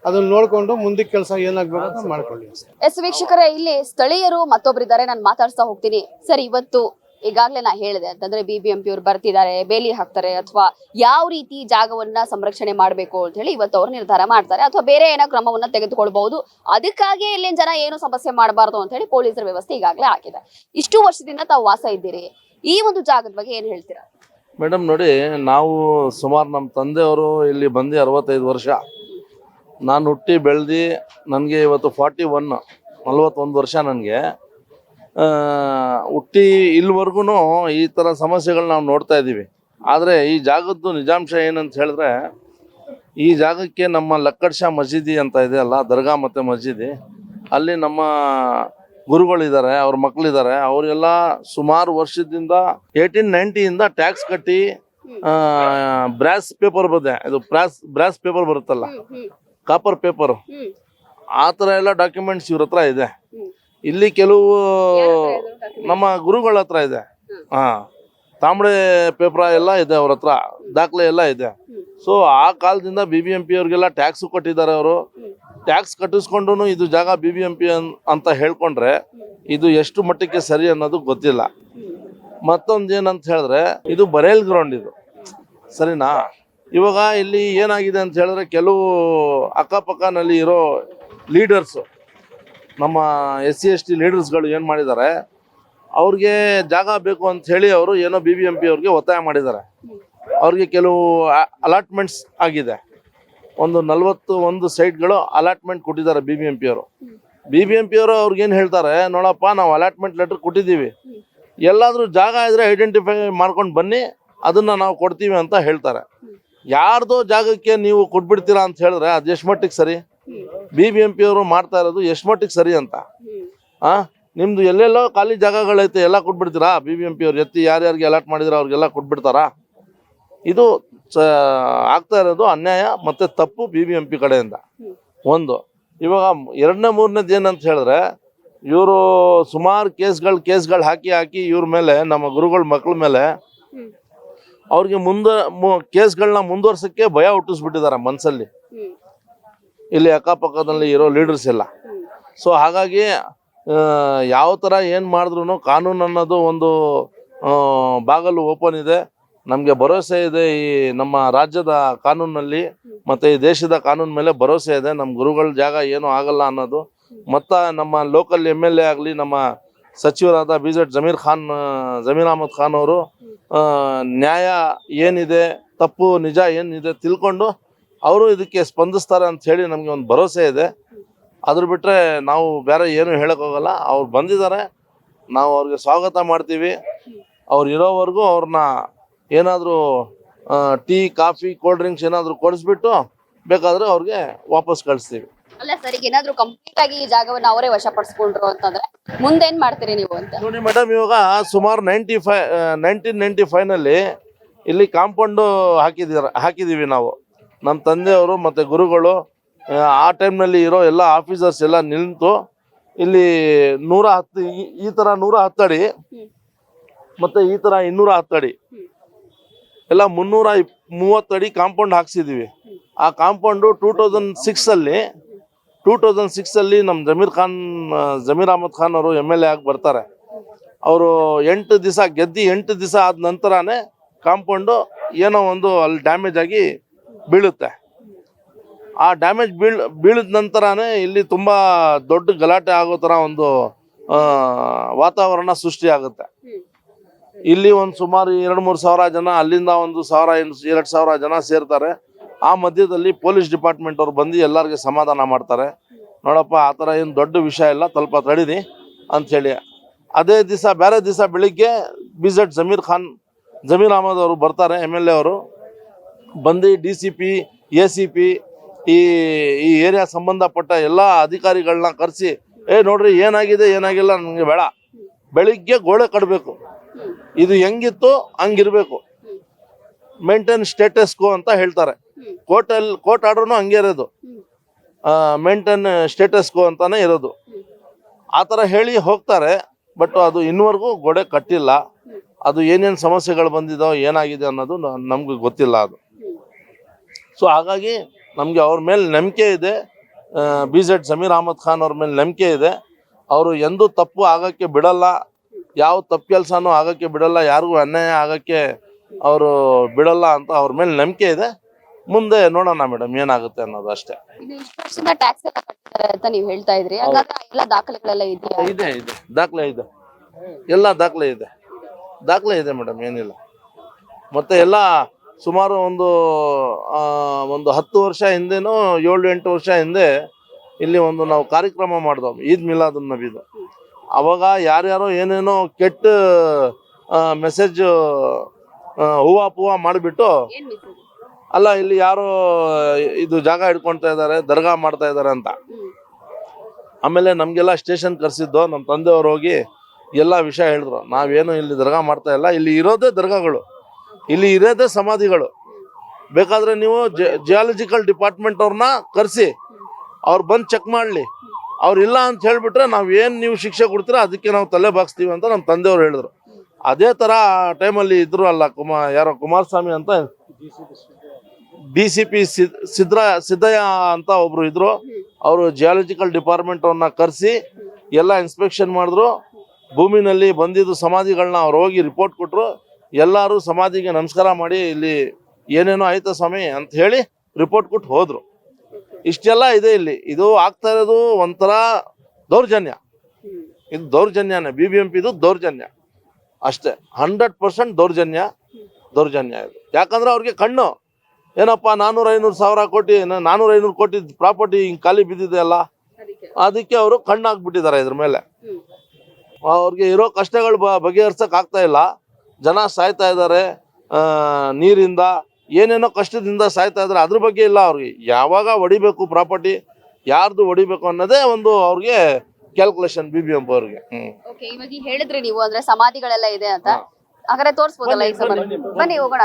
ಅದನ್ನ ನೋಡಿಕೊಂಡು ಮುಂದಕ್ಕೆ ಕೆಲಸ ಏನಾಗಬೇಕು ಅಂತ ಮಾಡ್ಕೊಳ್ಳಿ. ಎಸ್ ವೀಕ್ಷಕರೇ, ಇಲ್ಲಿ ಸ್ಥಳೀಯರು ಮತ್ತೊಬ್ಬರಿದ್ದಾರೆ, ನಾನು ಮಾತಾಡ್ಸ್ತಾ ಹೋಗ್ತೀನಿ. ಸರ್, ಇವತ್ತು ಈಗಾಗಲೇ ನಾ ಹೇಳಿದೆ ಅಂತಂದ್ರೆ BBMP ಅವ್ರು ಬರ್ತಿದ್ದಾರೆ, ಬೇಲಿ ಹಾಕ್ತಾರೆ ಅಥವಾ ಯಾವ ರೀತಿ ಜಾಗವನ್ನ ಸಂರಕ್ಷಣೆ ಮಾಡಬೇಕು ಅಂತ ಹೇಳಿ ಇವತ್ತು ಅವ್ರು ನಿರ್ಧಾರ ಮಾಡ್ತಾರೆ ಅಥವಾ ಬೇರೆ ಏನೋ ಕ್ರಮವನ್ನ ತೆಗೆದುಕೊಳ್ಬಹುದು. ಅದಕ್ಕಾಗಿ ಇಲ್ಲಿನ ಜನ ಏನು ಸಮಸ್ಯೆ ಮಾಡಬಾರ್ದು ಅಂತ ಹೇಳಿ ಪೊಲೀಸರ ವ್ಯವಸ್ಥೆ ಈಗಾಗಲೇ ಆಗಿದೆ. ಇಷ್ಟು ವರ್ಷದಿಂದ ತಾವು ವಾಸ ಇದ್ದೀರಿ, ಈ ಒಂದು ಜಾಗದ ಬಗ್ಗೆ ಏನ್ ಹೇಳ್ತೀರಾ? ಮೇಡಮ್ ನೋಡಿ, ನಾವು ಸುಮಾರು ನಮ್ಮ ತಂದೆಯವರು ಇಲ್ಲಿ ಬಂದು 65 ವರ್ಷ. ನಾನು ಹುಟ್ಟಿ ಬೆಳೆದು ನನಗೆ ಇವತ್ತು 41 ವರ್ಷ. ನನಗೆ ಹುಟ್ಟಿ ಇಲ್ಲಿವರೆಗೂ ಈ ಥರ ಸಮಸ್ಯೆಗಳು ನಾವು ನೋಡ್ತಾ ಇದ್ದೀವಿ. ಆದರೆ ಈ ಜಾಗದ್ದು ನಿಜಾಂಶ ಏನಂತ ಹೇಳಿದ್ರೆ, ಈ ಜಾಗಕ್ಕೆ ನಮ್ಮ ಲಕ್ಕಡ್ ಶಾ ಮಸೀದಿ ಅಂತ ಇದೆ ಅಲ್ಲ, ದರ್ಗಾ ಮತ್ತು ಮಸೀದಿ, ಅಲ್ಲಿ ನಮ್ಮ ಗುರುಗಳಿದ್ದಾರೆ, ಅವ್ರ ಮಕ್ಕಳಿದ್ದಾರೆ. ಅವರೆಲ್ಲ ಸುಮಾರು ವರ್ಷದಿಂದ 1890ಇಂದ ಟ್ಯಾಕ್ಸ್ ಕಟ್ಟಿ ಬ್ರಾಸ್ ಪೇಪರ್ ಬಂದೆ, ಇದು ಬ್ರಾಸ್ ಪೇಪರ್ ಬರುತ್ತಲ್ಲ, ಕಾಪರ್ ಪೇಪರ್, ಆ ಥರ ಎಲ್ಲ ಡಾಕ್ಯುಮೆಂಟ್ಸ್ ಇವ್ರ ಹತ್ರ ಇದೆ. ಇಲ್ಲಿ ಕೆಲವು ನಮ್ಮ ಗುರುಗಳ ಹತ್ರ ಇದೆ. ತಾಂಬಡೆ ಪೇಪರ್ ಎಲ್ಲ ಇದೆ ಅವ್ರ ಹತ್ರ, ದಾಖಲೆ ಎಲ್ಲ ಇದೆ. ಸೊ ಆ ಕಾಲದಿಂದ BBMP ಅವ್ರಿಗೆಲ್ಲ ಟ್ಯಾಕ್ಸು ಕೊಟ್ಟಿದ್ದಾರೆ. ಅವರು ಟ್ಯಾಕ್ಸ್ ಕಟ್ಟಿಸ್ಕೊಂಡು ಇದು ಜಾಗ BBMP ಅಂತ ಹೇಳ್ಕೊಂಡ್ರೆ ಇದು ಎಷ್ಟು ಮಟ್ಟಕ್ಕೆ ಸರಿ ಅನ್ನೋದು ಗೊತ್ತಿಲ್ಲ. ಮತ್ತೊಂದು ಏನಂತ ಹೇಳಿದ್ರೆ, ಇದು ಬರೇಲ್ ಗ್ರೌಂಡ್, ಇದು ಸರಿನಾ? ಇವಾಗ ಇಲ್ಲಿ ಏನಾಗಿದೆ ಅಂತ ಹೇಳಿದ್ರೆ, ಕೆಲವು ಅಕ್ಕಪಕ್ಕನಲ್ಲಿ ಇರೋ ಲೀಡರ್ಸು, ನಮ್ಮ SC ST ಲೀಡರ್ಸ್ಗಳು ಏನು ಮಾಡಿದ್ದಾರೆ, ಅವ್ರಿಗೆ ಜಾಗ ಬೇಕು ಅಂತ ಹೇಳಿ ಅವರು ಏನೋ BBMP ಅವ್ರಿಗೆ ಒತ್ತಾಯ ಮಾಡಿದ್ದಾರೆ. ಅವ್ರಿಗೆ ಕೆಲವು ಅಲಾಟ್ಮೆಂಟ್ಸ್ ಆಗಿದೆ. ಒಂದು 41 ಸೈಟ್ಗಳು ಅಲಾಟ್ಮೆಂಟ್ ಕೊಟ್ಟಿದ್ದಾರೆ BBMP ಅವರು. BBMP ಅವರು ಅವ್ರಿಗೇನು ಹೇಳ್ತಾರೆ, ನೋಡಪ್ಪ, ನಾವು ಅಲಾಟ್ಮೆಂಟ್ ಲೆಟರ್ ಕೊಟ್ಟಿದ್ದೀವಿ, ಎಲ್ಲಾದರೂ ಜಾಗ ಇದ್ರೆ ಐಡೆಂಟಿಫೈ ಮಾಡ್ಕೊಂಡು ಬನ್ನಿ, ಅದನ್ನು ನಾವು ಕೊಡ್ತೀವಿ ಅಂತ ಹೇಳ್ತಾರೆ. ಯಾರ್ದೋ ಜಾಗಕ್ಕೆ ನೀವು ಕೊಟ್ಬಿಡ್ತೀರಾ ಅಂತ ಹೇಳಿದ್ರೆ ಅದು ಎಷ್ಟು ಮಟ್ಟಿಗೆ ಸರಿ? BBMP ಅವರು ಮಾಡ್ತಾ ಇರೋದು ಎಷ್ಟು ಮಟ್ಟಿಗೆ ಸರಿ ಅಂತ? ನಿಮ್ದು ಎಲ್ಲೆಲ್ಲೋ ಖಾಲಿ ಜಾಗಗಳೈತೆ, ಎಲ್ಲ ಕೊಟ್ಬಿಡ್ತೀರಾ? BBMP ಅವ್ರು ಎತ್ತಿ ಯಾರ್ಯಾರಿಗೆ ಅಲಾಟ್ ಮಾಡಿದ್ರೆ ಅವ್ರಿಗೆಲ್ಲ ಕೊಟ್ಬಿಡ್ತಾರಾ? ಇದು ಆಗ್ತಾ ಇರೋದು ಅನ್ಯಾಯ ಮತ್ತು ತಪ್ಪು BBMP ಕಡೆಯಿಂದ. ಒಂದು. ಇವಾಗ ಎರಡನೇ ಮೂರನೇದು ಏನಂತ ಹೇಳಿದ್ರೆ, ಇವರು ಸುಮಾರು ಕೇಸ್ಗಳು ಹಾಕಿ ಇವ್ರ ಮೇಲೆ, ನಮ್ಮ ಗುರುಗಳ ಮಕ್ಕಳ ಮೇಲೆ, ಅವ್ರಿಗೆ ಕೇಸ್ಗಳನ್ನ ಮುಂದುವರ್ಸಕ್ಕೆ ಭಯ ಹುಟ್ಟಿಸ್ಬಿಟ್ಟಿದ್ದಾರೆ ಮನಸ್ಸಲ್ಲಿ, ಇಲ್ಲಿ ಅಕ್ಕಪಕ್ಕದಲ್ಲಿ ಇರೋ ಲೀಡರ್ಸ್ ಎಲ್ಲ. ಸೊ ಹಾಗಾಗಿ ಯಾವ ಥರ ಏನು ಮಾಡಿದ್ರು ಕಾನೂನು ಅನ್ನೋದು ಒಂದು ಬಾಗಲು ಓಪನ್ ಇದೆ. ನಮಗೆ ಭರವಸೆ ಇದೆ, ಈ ನಮ್ಮ ರಾಜ್ಯದ ಕಾನೂನಲ್ಲಿ ಮತ್ತು ಈ ದೇಶದ ಕಾನೂನು ಮೇಲೆ ಭರವಸೆ ಇದೆ. ನಮ್ಮ ಗುರುಗಳ ಜಾಗ ಏನೂ ಆಗಲ್ಲ ಅನ್ನೋದು ಮತ್ತು ನಮ್ಮ ಲೋಕಲ್ MLA ಆಗಲಿ ನಮ್ಮ ಸಚಿವರಾದ BZ ಜಮೀರ್ ಅಹಮದ್ ಖಾನ್ ಅವರು ನ್ಯಾಯ ಏನಿದೆ ತಪ್ಪು ನಿಜ ಏನಿದೆ ತಿಳ್ಕೊಂಡು ಅವರು ಇದಕ್ಕೆ ಸ್ಪಂದಿಸ್ತಾರೆ ಅಂತ ಹೇಳಿ ನಮಗೆ ಒಂದು ಭರವಸೆ ಇದೆ. ಅದ್ರ ಬಿಟ್ಟರೆ ನಾವು ಬೇರೆ ಏನು ಹೇಳೋಕ್ಕೋಗಲ್ಲ. ಅವ್ರು ಬಂದಿದ್ದಾರೆ, ನಾವು ಅವ್ರಿಗೆ ಸ್ವಾಗತ ಮಾಡ್ತೀವಿ. ಅವ್ರು ಇರೋವರೆಗೂ ಅವ್ರನ್ನ ಏನಾದರೂ ಟೀ ಕಾಫಿ ಕೋಲ್ಡ್ ಡ್ರಿಂಕ್ಸ್ ಏನಾದರೂ ಕೊಡಿಸ್ಬಿಟ್ಟು ಬೇಕಾದರೆ ಅವ್ರಿಗೆ ವಾಪಸ್ ಕಳಿಸ್ತೀವಿ. ಅಲ್ಲ ಸರ್, ಈಗ ಏನಾದ್ರು ಕಂಪ್ಲೀಟ್ ಆಗಿ ಈ ಜಾಗವನ್ನ ಅವರೇ ವಶಪಡಿಸ್ಕೊಂಡ್ರು ಅಂತಂದ್ರೆ ಮುಂದೇನ್ ಮಾಡ್ತೀರಿ ನೀವು ಅಂತ? ನೋಡಿ ಮೇಡಮ್, ಇವಾಗ ಸುಮಾರು 1995ನಲ್ಲಿ ಇಲ್ಲಿ ಕಾಂಪೌಂಡು ಹಾಕಿದ್ದೀವಿ ನಾವು. ನಮ್ಮ ತಂದೆಯವರು ಮತ್ತು ಗುರುಗಳು ಆ ಟೈಮ್ನಲ್ಲಿ ಇರೋ ಎಲ್ಲ ಆಫೀಸರ್ಸ್ ಎಲ್ಲ ನಿಂತು ಇಲ್ಲಿ 110 ಈ ಥರ 110 ಅಡಿ ಮತ್ತು ಈ ಥರ 210 ಅಡಿ ಎಲ್ಲ 330 ಅಡಿ ಕಾಂಪೌಂಡ್ ಹಾಕ್ಸಿದ್ದೀವಿ. ಆ ಕಾಂಪೌಂಡು 2006ಅಲ್ಲಿ ನಮ್ಮ ಜಮೀರ್ ಅಹಮದ್ ಖಾನ್ ಅವರು MLA ಆಗಿ ಬರ್ತಾರೆ. ಅವರು 8 ದಿವಸ ಗೆದ್ದು 8 ದಿವಸ ಆದ ನಂತರನೇ ಕಾಂಪೌಂಡು ಏನೋ ಒಂದು ಅಲ್ಲಿ ಡ್ಯಾಮೇಜ್ ಆಗಿ ಬೀಳುತ್ತೆ. ಆ ಡ್ಯಾಮೇಜ್ ಬೀಳಿದ ನಂತರನೇ ಇಲ್ಲಿ ತುಂಬ ದೊಡ್ಡ ಗಲಾಟೆ ಆಗೋ ಥರ ಒಂದು ವಾತಾವರಣ ಸೃಷ್ಟಿಯಾಗುತ್ತೆ. ಇಲ್ಲಿ ಒಂದು ಸುಮಾರು 2-3 ಸಾವಿರ ಜನ, ಅಲ್ಲಿಂದ 1,000-2,000 ಜನ ಸೇರ್ತಾರೆ. ಆ ಮಧ್ಯದಲ್ಲಿ ಪೊಲೀಸ್ ಡಿಪಾರ್ಟ್ಮೆಂಟ್ ಅವ್ರು ಬಂದು ಎಲ್ಲರಿಗೆ ಸಮಾಧಾನ ಮಾಡ್ತಾರೆ. ನೋಡಪ್ಪ, ಆ ಥರ ಏನು ದೊಡ್ಡ ವಿಷಯ ಇಲ್ಲ, ಸ್ವಲ್ಪ ತಡೀರಿ ಅಂಥೇಳಿ. ಅದೇ ದಿವಸ ಬೇರೆ ದಿವಸ ಬೆಳಿಗ್ಗೆ BZ ಜಮೀರ್ ಅಹಮದ್ ಅವರು ಬರ್ತಾರೆ, MLA ಅವರು ಬಂದು DCP ACP ಈ ಏರಿಯಾ ಸಂಬಂಧಪಟ್ಟ ಎಲ್ಲ ಅಧಿಕಾರಿಗಳನ್ನ ಕರೆಸಿ, ನೋಡ್ರಿ ಏನಾಗಿದೆ ಏನಾಗಿಲ್ಲ ನನಗೆ ಬೇಡ, ಬೆಳಿಗ್ಗೆ ಗೋಡೆ ಕಟ್ಟಬೇಕು, ಇದು ಹೆಂಗಿತ್ತು ಹಂಗಿರ್ಬೇಕು, ಮೇಂಟೈನ್ ಸ್ಟೇಟಸ್ ಕೋ ಅಂತ ಹೇಳ್ತಾರೆ. ಕೋರ್ಟ್ ಆರ್ಡ್ರೂ ಹಂಗೆ ಇರೋದು, ಮೇಂಟೈನ್ ಸ್ಟೇಟಸ್ ಕೋ ಅಂತಾನೆ ಇರೋದು. ಆ ಥರ ಹೇಳಿ ಹೋಗ್ತಾರೆ. ಬಟ್ ಅದು ಇನ್ನುವರೆಗೂ ಗೋಡೆ ಕಟ್ಟಿಲ್ಲ. ಅದು ಏನೇನು ಸಮಸ್ಯೆಗಳು ಬಂದಿದೋ ಏನಾಗಿದೆ ಅನ್ನೋದು ನಮ್ಗೆ ಗೊತ್ತಿಲ್ಲ ಅದು. ಸೊ ಹಾಗಾಗಿ ನಮಗೆ ಅವ್ರ ಮೇಲೆ ನಂಬಿಕೆ ಇದೆ, BZ ಜಮೀರ್ ಅಹಮದ್ ಖಾನ್ ಅವ್ರ ಮೇಲೆ ನಂಬಿಕೆ ಇದೆ. ಅವರು ಎಂದೂ ತಪ್ಪು ಆಗೋಕ್ಕೆ ಬಿಡಲ್ಲ, ಯಾವ ತಪ್ಪು ಕೆಲಸನೂ ಆಗೋಕ್ಕೆ ಬಿಡಲ್ಲ, ಯಾರಿಗೂ ಅನ್ಯಾಯ ಆಗೋಕ್ಕೆ ಅವರು ಬಿಡಲ್ಲ ಅಂತ ಅವ್ರ ಮೇಲೆ ನಂಬಿಕೆ ಇದೆ. ಮುಂದೆ ನೋಡೋಣ ಮೇಡಮ್ ಏನಾಗುತ್ತೆ ಅನ್ನೋದು ಅಷ್ಟೇ. ಟ್ಯಾಕ್ಸ್ ಎಲ್ಲ ಕಟ್ಟಿದ್ದಾರೆ ಅಂತ ನೀವು ಹೇಳ್ತಾ ಇದ್ರಿ, ಹಾಗಾದ್ರೆ ಎಲ್ಲ ದಾಖಲೆಗಳೆಲ್ಲ ಇದೆಯಾ? ಇದೆ ದಾಖಲೆ ಇದೆ, ಎಲ್ಲ ದಾಖಲೆ ಇದೆ ಮೇಡಮ್, ಏನಿಲ್ಲ. ಮತ್ತೆ ಎಲ್ಲ ಸುಮಾರು ಒಂದು 10 ವರ್ಷ ಹಿಂದೆನೋ 7-8 ವರ್ಷ ಹಿಂದೆ ಇಲ್ಲಿ ಒಂದು ನಾವು ಕಾರ್ಯಕ್ರಮ ಮಾಡಿದವು, ಈದ್ ಮಿಲಾದುನ್ ನಬಿದು. ಅವಾಗ ಯಾರ್ಯಾರೋ ಏನೇನೋ ಕೆಟ್ಟ ಮೆಸೇಜ್ ಹೂವ ಮಾಡಿಬಿಟ್ಟು, ಅಲ್ಲ ಇಲ್ಲಿ ಯಾರೋ ಇದು ಜಾಗ ಹಿಡ್ಕೊಳ್ತಾ ಇದ್ದಾರೆ, ದರ್ಗಾ ಮಾಡ್ತಾ ಇದ್ದಾರೆ ಅಂತ. ಆಮೇಲೆ ನಮಗೆಲ್ಲ ಸ್ಟೇಷನ್ ಕರೆಸಿದ್ದು, ನಮ್ಮ ತಂದೆಯವರು ಹೋಗಿ ಎಲ್ಲ ವಿಷಯ ಹೇಳಿದ್ರು. ನಾವೇನು ಇಲ್ಲಿ ದರ್ಗಾ ಮಾಡ್ತಾ ಇಲ್ಲ, ಇಲ್ಲಿ ಇರೋದೇ ದರ್ಗಾಗಳು, ಇಲ್ಲಿ ಇರೋದೇ ಸಮಾಧಿಗಳು. ಬೇಕಾದರೆ ನೀವು ಜಿಯಾಲಜಿಕಲ್ ಡಿಪಾರ್ಟ್ಮೆಂಟ್ ಅವ್ರನ್ನ ಕರೆಸಿ, ಅವ್ರು ಬಂದು ಚೆಕ್ ಮಾಡಲಿ. ಅವ್ರು ಇಲ್ಲ ಅಂತ ಹೇಳಿಬಿಟ್ರೆ ನಾವೇನು ನೀವು ಶಿಕ್ಷೆ ಕೊಡ್ತೀರಾ ಅದಕ್ಕೆ ನಾವು ತಲೆ ಬಾಗಿಸ್ತೀವಿ ಅಂತ ನಮ್ಮ ತಂದೆಯವರು ಹೇಳಿದ್ರು. ಅದೇ ಥರ ಟೈಮಲ್ಲಿ ಇದ್ರು ಅಲ್ಲ, ಯಾರೋ ಕುಮಾರಸ್ವಾಮಿ ಅಂತ DCP ಸಿದ್ದಯ್ಯ ಅಂತ ಒಬ್ರು ಇದ್ರು. ಅವರು ಜಿಯಾಲಜಿಕಲ್ ಡಿಪಾರ್ಟ್ಮೆಂಟ್ ಅವ್ರನ್ನ ಕರೆಸಿ ಎಲ್ಲ ಇನ್ಸ್ಪೆಕ್ಷನ್ ಮಾಡಿದ್ರು. ಭೂಮಿನಲ್ಲಿ ಬಂದಿದ್ದು ಸಮಾಧಿಗಳನ್ನ ಅವ್ರು ಹೋಗಿ ರಿಪೋರ್ಟ್ ಕೊಟ್ಟರು. ಎಲ್ಲರೂ ಸಮಾಧಿಗೆ ನಮಸ್ಕಾರ ಮಾಡಿ ಇಲ್ಲಿ ಏನೇನೋ ಆಯ್ತಾ ಸ್ವಾಮಿ ಅಂತ ಹೇಳಿ ರಿಪೋರ್ಟ್ ಕೊಟ್ಟು ಹೋದ್ರು. ಇಷ್ಟೆಲ್ಲ ಇದೆ ಇಲ್ಲಿ. ಇದು ಆಗ್ತಾ ಇರೋದು ಒಂಥರ ದೌರ್ಜನ್ಯ. ಇದು ದೌರ್ಜನ್ಯನೇ, BBMP ಇದು ದೌರ್ಜನ್ಯ ಅಷ್ಟೇ, 100% ದೌರ್ಜನ್ಯ ಇದು. ಯಾಕಂದ್ರೆ ಅವ್ರಿಗೆ ಕಣ್ಣು ಏನಪ್ಪ 400-500 ಕೋಟಿ ಪ್ರಾಪರ್ಟಿ ಹಿಂಗೆ ಖಾಲಿ ಬಿದ್ದಿದೆ ಅಲ್ಲ, ಅದಕ್ಕೆ ಅವರು ಕಣ್ಣು ಹಾಕ್ಬಿಟ್ಟಿದ್ದಾರೆ ಇದ್ರ ಮೇಲೆ. ಅವ್ರಿಗೆ ಇರೋ ಕಷ್ಟಗಳು ಬಗೆಹರ್ಸಕ್ ಆಗ್ತಾ ಇಲ್ಲ. ಜನ ಸಾಯ್ತಾ ಇದ್ದಾರೆ, ನೀರಿಂದ ಏನೇನೋ ಕಷ್ಟದಿಂದ ಸಾಯ್ತಾ ಇದ್ದಾರೆ. ಅದ್ರ ಬಗ್ಗೆ ಇಲ್ಲ ಅವ್ರಿಗೆ. ಯಾವಾಗ ಹೊಡಿಬೇಕು ಪ್ರಾಪರ್ಟಿ, ಯಾರ್ದು ಹೊಡಿಬೇಕು ಅನ್ನೋದೇ ಒಂದು ಅವ್ರಿಗೆ ಕ್ಯಾಲ್ಕುಲೇಷನ್ BBMP ಅವ್ರಿಗೆ. ಓಕೆ, ಇವಾಗ ಹೇಳಿದ್ರಿ ನೀವು ಅಂದ್ರೆ ಸಮಾಧಿಗಳೆಲ್ಲ ಇದೆ ಅಂತ, ಹಾಗಾದ್ರೆ ತೋರಿಸಬಹುದಲ್ಲ ಈ ಸಮಾಧಿ? ಬನ್ನಿ ಹೋಗೋಣ.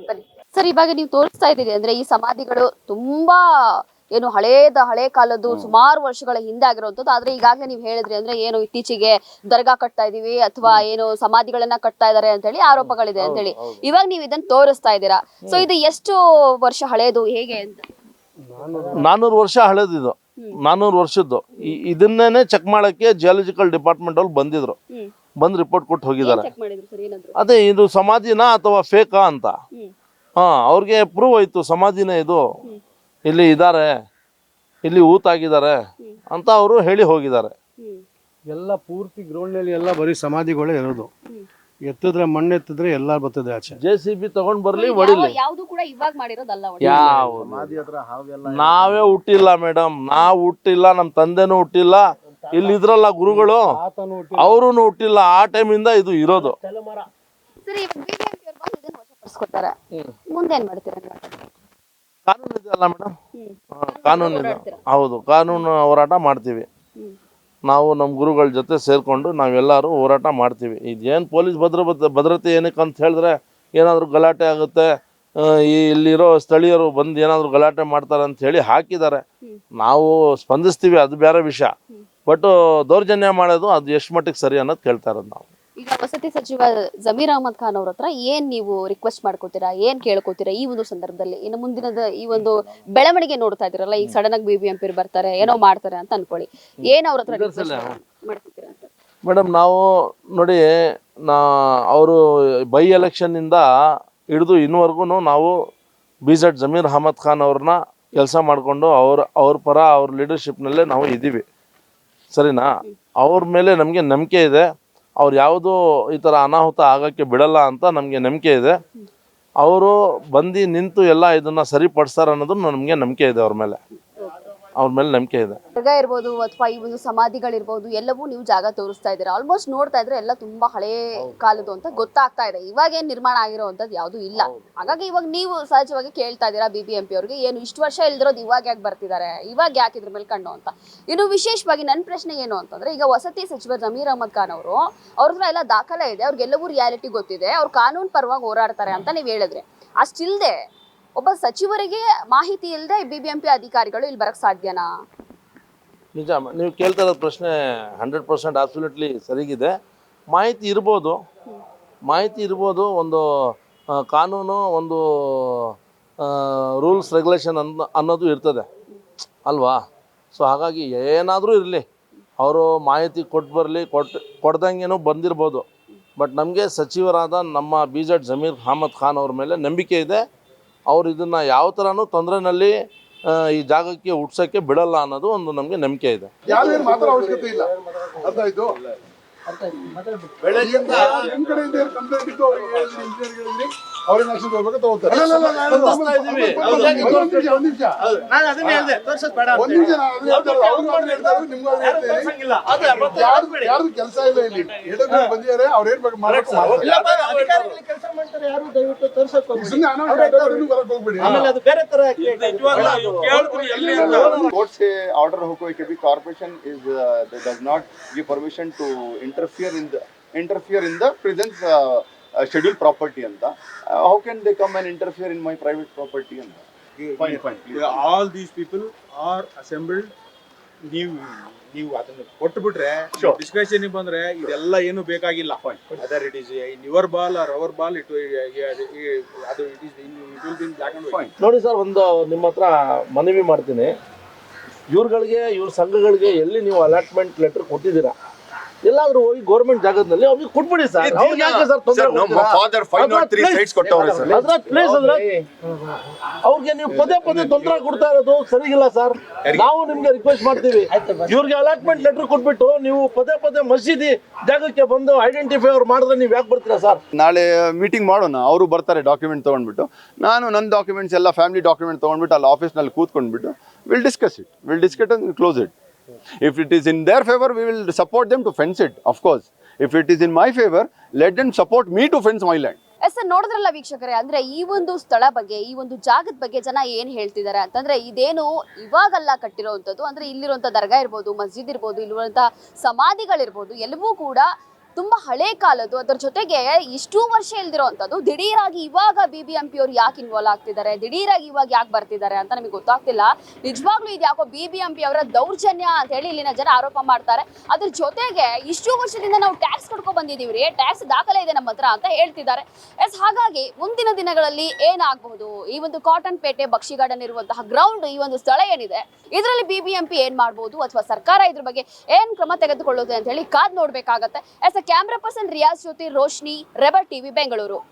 ಬನ್ನಿ ಸರ್, ಇವಾಗ ನೀವು ತೋರಿಸ್ತಾ ಇದ್ದೀರಿ ಅಂದ್ರೆ ಈ ಸಮಾಧಿಗಳು ತುಂಬಾ ಏನು ಹಳೆ ಕಾಲದ್ದು, ಸುಮಾರು ವರ್ಷಗಳ ಹಿಂದೆ ಆಗಿರುವಂತದ್ದು. ಆದ್ರೆ ಈಗಾಗಲೇ ನೀವು ಹೇಳಿದ್ರಿ ಅಂದ್ರೆ ಏನು ಇತ್ತೀಚೆಗೆ ದರ್ಗಾ ಕಟ್ತಾ ಇದೀವಿ ಅಥವಾ ಏನು ಸಮಾಧಿಗಳನ್ನ ಕಟ್ತಾ ಇದಾರೆ ಅಂತ ಹೇಳಿ ಆರೋಪಗಳಿದೆ ಅಂತ ಹೇಳಿ ಇವಾಗ ನೀವು ಇದನ್ನ ತೋರಿಸ್ತಾ ಇದ್ದೀರಾ. ಸೊ ಇದು ಎಷ್ಟು ವರ್ಷ ಹಳೇದು, ಹೇಗೆ ಅಂತ? 400 ವರ್ಷ ಹಳೇದು ಇದು, 400 ವರ್ಷದ್ದು. ಇದನ್ನೇ ಚೆಕ್ ಮಾಡಕ್ಕೆ ಜಿಯಾಲಜಿಕಲ್ ಡಿಪಾರ್ಟ್ಮೆಂಟ್ ಅವ್ರು ಬಂದಿದ್ರು, ಬಂದು ರಿಪೋರ್ಟ್ ಕೊಟ್ಟು ಹೋಗಿದ್ದಾರೆ. ಅದೇ ಇದು ಸಮಾಧಿನಾ ಅಥವಾ ಫೇಕಾ ಅಂತ. ಅವ್ರಿಗೆ ಪ್ರೂವ್ ಆಯ್ತು ಸಮಾಧಿನೇ ಇದು, ಇಲ್ಲಿ ಇದ್ದಾರೆ ಇಲ್ಲಿ ಊತಾಗಿದ್ದಾರೆ ಅಂತ ಅವರು ಹೇಳಿ ಹೋಗಿದ್ದಾರೆ. ಎಲ್ಲ ಪೂರ್ತಿ ಗ್ರೌಂಡ್ನಲ್ಲಿ ಎಲ್ಲ ಬರೀ ಸಮಾಧಿಗಳೇ ಇರೋದು. ಎತ್ತಿದ್ರೆ ಮಣ್ಣು ಎತ್ತಿದ್ರೆ ಎಲ್ಲ ಬರ್ತದೆ ಆಚೆ. JCB ತಗೊಂಡ್ ಬರ್ಲಿ ಹೊಡಿಲಿ. ಯಾವ್ದು ಕೂಡ ಇವಾಗ ಮಾಡಿರೋದಲ್ಲ. ನಾವೇ ಹುಟ್ಟಿಲ್ಲ ಮೇಡಮ್, ನಾವು ಹುಟ್ಟಿಲ್ಲ, ನಮ್ ತಂದೆನೂ ಹುಟ್ಟಿಲ್ಲ, ಇಲ್ಲಿ ಇದ್ರಲ್ಲ ಗುರುಗಳು ಅವರು ಹುಟ್ಟಿಲ್ಲ. ಆ ಟೈಮಿಂದ ಇದು ಇರೋದು. ಸರಿ, ಬಿಬಿಎಂಪಿ ಅವರು ಬಂದು ಇದನ್ನ ವಶಪಡಿಸ್ಕೊತಾರೆ, ಮುಂದೆ ಏನ್ ಮಾಡ್ತೀರಾ? ಕಾನೂನು ಇದೆಯಲ್ಲ ಮೇಡಮ್, ಕಾನೂನು ಇದೆ. ಹೌದು, ಕಾನೂನು ಹೋರಾಟ ಮಾಡ್ತೀವಿ ನಾವು. ನಮ್ಮ ಗುರುಗಳ ಜೊತೆ ಸೇರ್ಕೊಂಡು ನಾವೆಲ್ಲರೂ ಹೋರಾಟ ಮಾಡ್ತೀವಿ. ಇದೇನು ಪೊಲೀಸ್ ಭದ್ರತೆ ಏನಕ್ಕೆ ಅಂತ ಹೇಳಿದ್ರೆ ಏನಾದರೂ ಗಲಾಟೆ ಆಗುತ್ತೆ, ಇಲ್ಲಿರೋ ಸ್ಥಳೀಯರು ಬಂದು ಏನಾದರೂ ಗಲಾಟೆ ಮಾಡ್ತಾರೆ ಅಂತ ಹೇಳಿ ಹಾಕಿದ್ದಾರೆ. ನಾವು ಸ್ಪಂದಿಸ್ತೀವಿ, ಅದು ಬೇರೆ ವಿಷಯ. ಬಟ್ ದೌರ್ಜನ್ಯ ಮಾಡೋದು ಅದು ಎಷ್ಟು ಮಟ್ಟಿಗೆ ಸರಿ ಅನ್ನೋದು ಕೇಳ್ತಾ ಇರೋದು ನಾವು. ಈಗ ವಸತಿ ಸಚಿವ ಜಮೀರ್ ಅಹಮದ್ ಖಾನ್ ಅವ್ರ ಹತ್ರ ಏನ್ ನೀವು ರಿಕ್ವೆಸ್ಟ್ ಮಾಡ್ಕೋತೀರಾ, ಏನ್ ಕೇಳ್ಕೊತೀರಾ ಈ ಒಂದು ಸಂದರ್ಭದಲ್ಲಿ? ಇನ್ನು ಮುಂದಿನದ ಈ ಒಂದು ಬೆಳವಣಿಗೆ ನೋಡ್ತಾ ಇದ್ದೀರಲ್ಲ, ಈಗ ಸಡನ್ ಆಗಿ BBMP ಬರ್ತಾರೆ, ಏನೋ ಮಾಡ್ತಾರೆ ಅಂತ ಅನ್ಕೊಳ್ಳಿ, ಏನ್ ಅವ್ರ ಹತ್ರ ಮಾಡ್ಕೊತೀರಾ ಅಂತ? ಮೇಡಮ್, ನಾವು ನೋಡಿ, ಅವರು ಬೈ ಎಲೆಕ್ಷನ್ನಿಂದ ಹಿಡಿದು ಇನ್ನುವರೆಗೂ ನಾವು BZ ಜಮೀರ್ ಅಹಮದ್ ಖಾನ್ ಅವ್ರನ್ನ ಕೆಲಸ ಮಾಡಿಕೊಂಡು ಅವ್ರ ಪರ ಅವ್ರ ಲೀಡರ್ಶಿಪ್ನಲ್ಲೇ ನಾವು ಇದ್ದೀವಿ, ಸರಿನಾ? ಅವ್ರ ಮೇಲೆ ನಮಗೆ ನಂಬಿಕೆ ಇದೆ. ಅವ್ರು ಯಾವುದೂ ಈ ಥರ ಅನಾಹುತ ಆಗೋಕ್ಕೆ ಬಿಡಲ್ಲ ಅಂತ ನಮಗೆ ನಂಬಿಕೆ ಇದೆ. ಅವರು ಬಂದು ನಿಂತು ಎಲ್ಲ ಇದನ್ನು ಸರಿಪಡಿಸ್ತಾರೆ ಅನ್ನೋದು ನಮಗೆ ನಂಬಿಕೆ ಇದೆ. ಅವ್ರ ಮೇಲೆ ನಂಬಿಕೆ ಇದೆ. ಜಾಗ ಇರ್ಬೋದು ಅಥವಾ ಈ ಒಂದು ಸಮಾಧಿಗಳಿರ್ಬೋದು, ಎಲ್ಲವೂ ನೀವು ಜಾಗ ತೋರಿಸ್ತಾ ಇದ್ದೀರಾ. ಆಲ್ಮೋಸ್ಟ್ ನೋಡ್ತಾ ಇದ್ರೆ ಎಲ್ಲ ತುಂಬಾ ಹಳೇ ಕಾಲದ್ದು ಅಂತ ಗೊತ್ತಾಗ್ತಾ ಇದೆ. ಇವಾಗ ಏನ್ ನಿರ್ಮಾಣ ಆಗಿರೋವಂಥದ್ದು ಯಾವುದು ಇಲ್ಲ. ಹಾಗಾಗಿ ಇವಾಗ ನೀವು ಸಹಜವಾಗಿ ಕೇಳ್ತಾ ಇದ್ದೀರಾ BBMP ಅವ್ರಿಗೆ, ಏನು ಇಷ್ಟು ವರ್ಷ ಇಲ್ದಿರೋದು ಇವಾಗ ಯಾಕೆ ಬರ್ತಿದ್ದಾರೆ, ಇವಾಗ ಯಾಕೆ ಇದ್ರ ಮೇಲೆ ಕಣ್ಣು ಅಂತ. ಇನ್ನು ವಿಶೇಷವಾಗಿ ನನ್ನ ಪ್ರಶ್ನೆ ಏನು ಅಂತಂದ್ರೆ, ಈಗ ವಸತಿ ಸಚಿವ ಜಮೀರ್ ಅಹಮದ್ ಖಾನ್ ಅವರು, ಅವ್ರ ಹತ್ರ ಎಲ್ಲ ದಾಖಲೆ ಇದೆ, ಅವ್ರಿಗೆಲ್ಲವೂ ರಿಯಾಲಿಟಿ ಗೊತ್ತಿದೆ, ಅವ್ರು ಕಾನೂನು ಪರವಾಗಿ ಹೋರಾಡ್ತಾರೆ ಅಂತ ನೀವು ಹೇಳಿದ್ರೆ, ಅಷ್ಟಿಲ್ದೆ ಒಬ್ಬ ಸಚಿವರಿಗೆ ಮಾಹಿತಿ ಇಲ್ಲದೆ BBMP ಅಧಿಕಾರಿಗಳು ಇಲ್ಲಿ ಬರಕ್ ಸಾಧ್ಯನಾ? ನಿಜ, ನೀವು ಕೇಳ್ತಾ ಇರೋದು ಪ್ರಶ್ನೆ 100% ಅಬ್ಸಲ್ಯೂಟ್ಲಿ ಸರಿಗಿದೆ. ಮಾಹಿತಿ ಇರ್ಬೋದು, ಒಂದು ಕಾನೂನು, ಒಂದು ರೂಲ್ಸ್ ರೆಗ್ಯುಲೇಷನ್ ಅನ್ನೋದು ಇರ್ತದೆ ಅಲ್ವಾ? ಸೊ ಹಾಗಾಗಿ ಏನಾದರೂ ಇರಲಿ, ಅವರು ಮಾಹಿತಿ ಕೊಡ್ದಂಗೆನೂ ಬಂದಿರ್ಬೋದು. ಬಟ್ ನಮಗೆ ಸಚಿವರಾದ ನಮ್ಮ BZ ಜಮೀರ್ ಅಹಮದ್ ಖಾನ್ ಅವ್ರ ಮೇಲೆ ನಂಬಿಕೆ ಇದೆ. ಅವ್ರು ಇದನ್ನು ಯಾವ ಥರನೂ ತೊಂದರೆನಲ್ಲಿ ಈ ಜಾಗಕ್ಕೆ ಹುಟ್ಸೋಕ್ಕೆ ಬಿಡಲ್ಲ ಅನ್ನೋದು ಒಂದು ನಮಗೆ ನಂಬಿಕೆ ಇದೆ. ಯಾರೇನು ಮಾತಾಡೋ ಅವಶ್ಯಕತೆ ಇಲ್ಲ. ಅರ್ಥಾಯ್ತು? ಬೆಳಗ್ಗೆಯಿಂದ ನಿಮ್ಮ ಕಡೆಯಿಂದ ಕಂಪ್ಲೇಂಟ್ ಇತ್ತು, ಅವ್ರಿಗೆ ಇಂಜಿನಿಯರ್ಗಳಿಗೆ ಅವ್ರೇನು ಆಕ್ಷನ್ ತಗೋಬೇಕು ತಗೋತಾರೆ. ಯಾರು ಕೆಲಸ ಇಲ್ಲ ಇಲ್ಲಿ, ಬಂದಿದ್ದಾರೆ, ಅವ್ರು ಏನ್ ಬೇಕು ಮಾಡಬೇಕು. कोर्ट से ऑर्डर हो कोई कभी corporation is does not give permission to interfere in the presence scheduled property anta. How can they come and interfere in my private property anta? Fine, please. All these people are assembled. ನೀವು ಅದನ್ನು ಕೊಟ್ಟು ಬಿಟ್ರೆ ಡಿಸ್ಕಷನ್ ಬಂದ್ರೆ ಇದೆಲ್ಲ ಏನು ಬೇಕಾಗಿಲ್ಲ. Either it is in your ball or our ball, ಅದು it will be in black and white. ನೋಡಿ ಸರ್, ಒಂದು ನಿಮ್ಮ ಹತ್ರ ಮನವಿ ಮಾಡ್ತೀನಿ. ಇವ್ರ ಸಂಘಗಳಿಗೆ ಎಲ್ಲಿ ನೀವು ಅಲಾಟ್ಮೆಂಟ್ ಲೆಟರ್ ಕೊಟ್ಟಿದ್ದೀರಾ, ಎಲ್ಲಾದ್ರೂ ಹೋಗಿ ಗೌರ್ಮೆಂಟ್ ಜಾಗದಲ್ಲಿ ಅವ್ರಿಗೆ ಕೊಟ್ಬಿಡಿ ಸರ್. ಅವ್ರಿಗೆ ನೀವು ಪದೇ ತೊಂದರೆ ಕೊಡ್ತಾ ಇರೋದು ಸರಿಗಿಲ್ಲ ಸರ್. ನಾವು ನಿಮ್ಗೆ ರಿಕ್ವೆಸ್ಟ್ ಮಾಡ್ತೀವಿ, ಇವ್ರಿಗೆ ಅಲಾಟ್ಮೆಂಟ್ ಲೆಟರ್ ಕೊಟ್ಬಿಟ್ಟು ನೀವು ಪದೇ ಮಸೀದಿ ಜಾಗಕ್ಕೆ ಬಂದು ಐಡೆಂಟಿಫೈ ಅವ್ರು ಮಾಡಿದ್ರೆ ನೀವು ಯಾಕೆ ಬರ್ತೀರಾ ಸರ್? ನಾಳೆ ಮೀಟಿಂಗ್ ಮಾಡೋಣ, ಅವರು ಬರ್ತಾರೆ ಡಾಕ್ಯುಮೆಂಟ್ ತೊಗೊಂಡ್ಬಿಟ್ಟು, ನಾನು ನನ್ನ ಡಾಕ್ಯುಮೆಂಟ್ಸ್ ಎಲ್ಲ ಫ್ಯಾಮಿಲಿ ಡಾಕ್ಯುಮೆಂಟ್ ತೊಗೊಂಡ್ಬಿಟ್ಟು ಅಲ್ಲಿ ಆಫೀಸ್ನಲ್ಲಿ ಕೂತ್ಕೊಂಡ್ಬಿಟ್ಟು will discuss and close it. If it is in their favor, we will support them to fence it, of course. If it is in my favor, let them support me to fence my land. Sir, ನೋಡಿದ್ರಲ್ಲ ವೀಕ್ಷಕರೇ, ಅಂದ್ರೆ ಈ ಒಂದು ಸ್ಥಳ ಬಗ್ಗೆ, ಈ ಒಂದು ಜಾಗದ ಬಗ್ಗೆ ಜನ ಏನ್ ಹೇಳ್ತಿದ್ದಾರೆ ಅಂತಂದ್ರೆ, ಇದೇನು ಇವಾಗಲ್ಲ ಕಟ್ಟಿರೋವಂಥದ್ದು. ಅಂದ್ರೆ ಇಲ್ಲಿರುವಂತ ದರ್ಗಾ ಇರ್ಬೋದು, ಮಸ್ಜಿದ್ ಇರ್ಬೋದು, ಇಲ್ಲಿರುವಂತ ಸಮಾಧಿಗಳಿರ್ಬೋದು, ಎಲ್ಲವೂ ಕೂಡ ತುಂಬಾ ಹಳೆ ಕಾಲದ್ದು. ಅದರ ಜೊತೆಗೆ ಇಷ್ಟೂ ವರ್ಷ ಇಲ್ದಿರೋವಂಥದ್ದು. ದಿಢೀರಾಗಿ ಇವಾಗ BBMP ಅವರು ಯಾಕೆ ಇನ್ವಾಲ್ವ್ ಆಗ್ತಿದ್ದಾರೆ, ದಿಢೀರಾಗಿ ಇವಾಗ ಯಾಕೆ ಬರ್ತಿದ್ದಾರೆ ಅಂತ ನಮಗೆ ಗೊತ್ತಾಗ್ತಿಲ್ಲ. ನಿಜವಾಗ್ಲೂ ಇದು ಯಾಕೋ BBMP ಅವರ ದೌರ್ಜನ್ಯ ಅಂತ ಹೇಳಿ ಇಲ್ಲಿನ ಜನ ಆರೋಪ ಮಾಡ್ತಾರೆ. ಅದ್ರ ಜೊತೆಗೆ ಇಷ್ಟು ವರ್ಷದಿಂದ ನಾವು ಟ್ಯಾಕ್ಸ್ ಕಟ್ಕೊ ಬಂದಿದ್ದೀವಿ ರೀ, ಟ್ಯಾಕ್ಸ್ ದಾಖಲೆ ಇದೆ ನಮ್ಮ ಹತ್ರ ಅಂತ ಹೇಳ್ತಿದ್ದಾರೆ. ಹಾಗಾಗಿ ಮುಂದಿನ ದಿನಗಳಲ್ಲಿ ಏನಾಗಬಹುದು, ಈ ಒಂದು ಕಾಟನ್ ಪೇಟೆ ಬಕ್ಷಿ ಗಾರ್ಡನ್ ಇರುವಂತಹ ಗ್ರೌಂಡ್, ಈ ಒಂದು ಸ್ಥಳ ಏನಿದೆ, ಇದರಲ್ಲಿ BBMP ಏನ್ ಮಾಡಬಹುದು ಅಥವಾ ಸರ್ಕಾರ ಇದ್ರ ಬಗ್ಗೆ ಏನ್ ಕ್ರಮ ತೆಗೆದುಕೊಳ್ಳುತ್ತೆ ಅಂತ ಹೇಳಿ ಕಾದ್ ನೋಡ್ಬೇಕಾಗತ್ತೆ. ಕ್ಯಾಮ್ರಾ ಪರ್ಸನ್ ರಿಯಾಜ್ ಜೊತೆ ರೋಶ್ನಿ, ರೆಬಲ್ ಟಿವಿ, ಬೆಂಗಳೂರು.